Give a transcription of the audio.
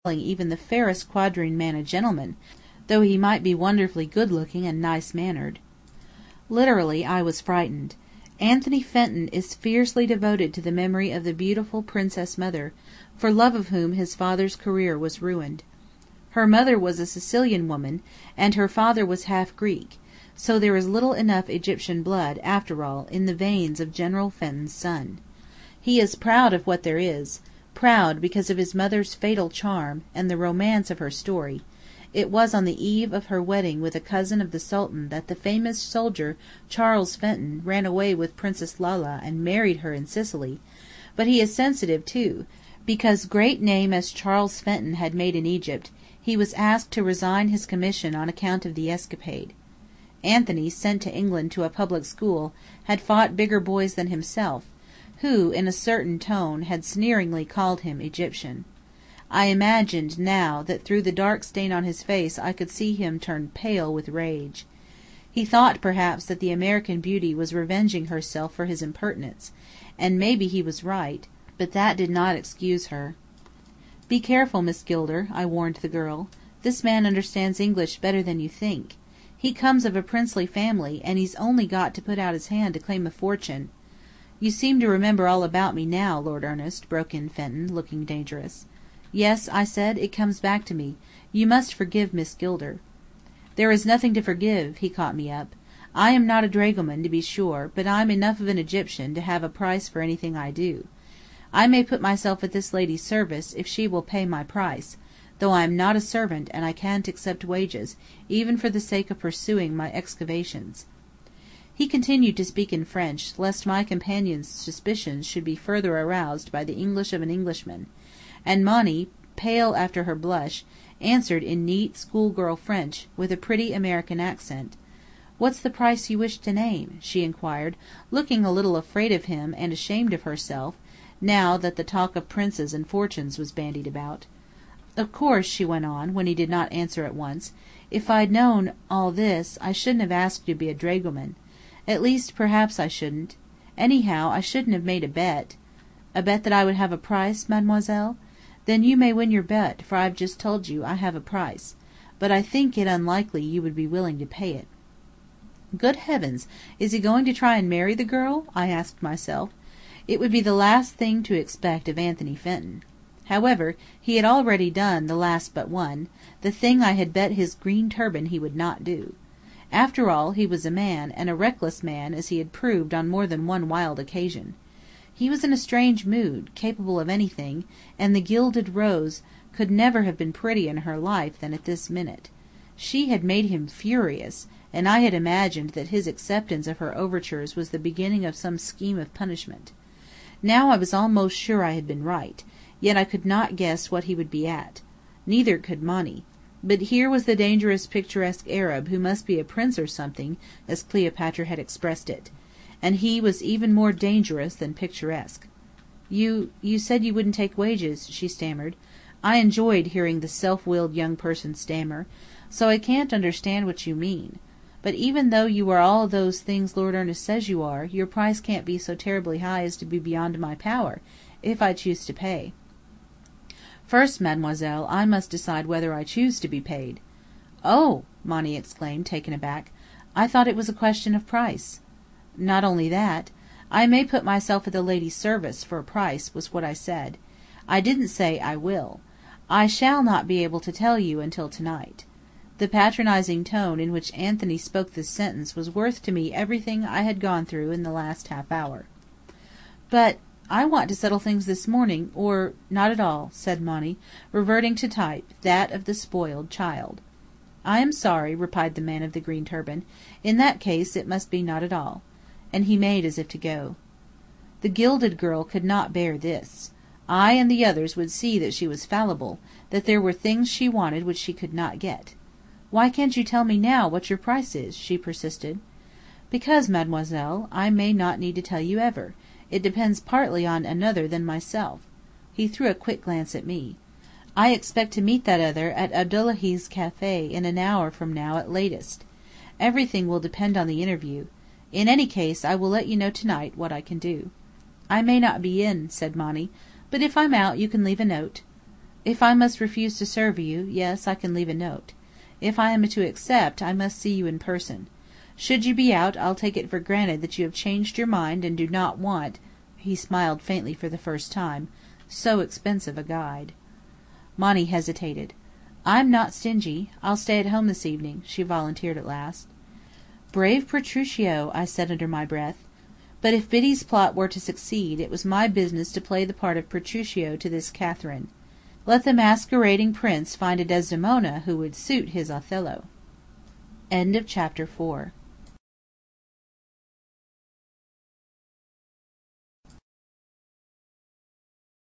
even the fairest quadroon man a gentleman, though he might be wonderfully good-looking and nice-mannered. Literally, I was frightened. Anthony Fenton is fiercely devoted to the memory of the beautiful Princess Mother, for love of whom his father's career was ruined. Her mother was a Sicilian woman, and her father was half Greek, so there is little enough Egyptian blood, after all, in the veins of General Fenton's son. He is proud of what there is, proud because of his mother's fatal charm, and the romance of her story. It was on the eve of her wedding with a cousin of the Sultan that the famous soldier Charles Fenton ran away with Princess Lala and married her in Sicily, but he is sensitive too, because great name as Charles Fenton had made in Egypt, he was asked to resign his commission on account of the escapade. Anthony, sent to England to a public school, had fought bigger boys than himself, who, in a certain tone, had sneeringly called him Egyptian. I imagined now that through the dark stain on his face I could see him turn pale with rage. He thought, perhaps, that the American beauty was revenging herself for his impertinence, and maybe he was right, but that did not excuse her. "Be careful, Miss Gilder," I warned the girl. "This man understands English better than you think. He comes of a princely family, and he's only got to put out his hand to claim a fortune—" "You seem to remember all about me now, Lord Ernest," broke in Fenton, looking dangerous. "Yes," I said, "it comes back to me. You must forgive Miss Gilder." "There is nothing to forgive," he caught me up. "I am not a dragoman, to be sure, but I'm enough of an Egyptian to have a price for anything I do. I may put myself at this lady's service, if she will pay my price, though I am not a servant and I can't accept wages, even for the sake of pursuing my excavations." He continued to speak in French, lest my companion's suspicions should be further aroused by the English of an Englishman, and Monny, pale after her blush, answered in neat schoolgirl French, with a pretty American accent. "What's the price you wish to name?" she inquired, looking a little afraid of him and ashamed of herself, now that the talk of princes and fortunes was bandied about. "Of course," she went on, when he did not answer at once, "if I'd known all this, I shouldn't have asked you to be a dragoman. At least, perhaps I shouldn't. Anyhow, I shouldn't have made a bet." "A bet that I would have a price, mademoiselle? Then you may win your bet, for I've just told you I have a price. But I think it unlikely you would be willing to pay it." Good heavens! Is he going to try and marry the girl? I asked myself. It would be the last thing to expect of Anthony Fenton. However, he had already done the last but one, the thing I had bet his green turban he would not do. After all, he was a man, and a reckless man, as he had proved on more than one wild occasion. He was in a strange mood, capable of anything, and the Gilded Rose could never have been prettier in her life than at this minute. She had made him furious, and I had imagined that his acceptance of her overtures was the beginning of some scheme of punishment. Now I was almost sure I had been right, yet I could not guess what he would be at. Neither could Monny. But here was the dangerous picturesque Arab who must be a prince or something, as Cleopatra had expressed it. And he was even more dangerous than picturesque. You said you wouldn't take wages," she stammered. I enjoyed hearing the self-willed young person stammer, "so I can't understand what you mean. But even though you are all those things Lord Ernest says you are, your price can't be so terribly high as to be beyond my power, if I choose to pay." "First, mademoiselle, I must decide whether I choose to be paid." "Oh!" Monny exclaimed, taken aback. "I thought it was a question of price." "Not only that. I may put myself at the lady's service, for a price, was what I said. I didn't say I will. I shall not be able to tell you until tonight." The patronizing tone in which Anthony spoke this sentence was worth to me everything I had gone through in the last half hour. "But I want to settle things this morning, or not at all," said Monny, reverting to type, that of the spoiled child. "I am sorry," replied the man of the green turban. "In that case it must be not at all." And he made as if to go. The Gilded Girl could not bear this. I and the others would see that she was fallible, that there were things she wanted which she could not get. "Why can't you tell me now what your price is?" she persisted. "Because, mademoiselle, I may not need to tell you ever. It depends partly on another than myself." He threw a quick glance at me. "I expect to meet that other at Abdullahi's café in an hour from now at latest. Everything will depend on the interview. In any case, I will let you know tonight what I can do." "I may not be in," said Monny, "but if I'm out you can leave a note." If I must refuse to serve you, yes, I can leave a note. If I am to accept, I must see you in person. Should you be out, I'll take it for granted that you have changed your mind and do not want" he smiled faintly for the first time "so expensive a guide." Monny hesitated. "I'm not stingy. I'll stay at home this evening," she volunteered at last. "Brave Petruchio!" I said under my breath. But if Biddy's plot were to succeed, it was my business to play the part of Petruchio to this Catherine. Let the masquerading prince find a Desdemona who would suit his Othello. Chapter 5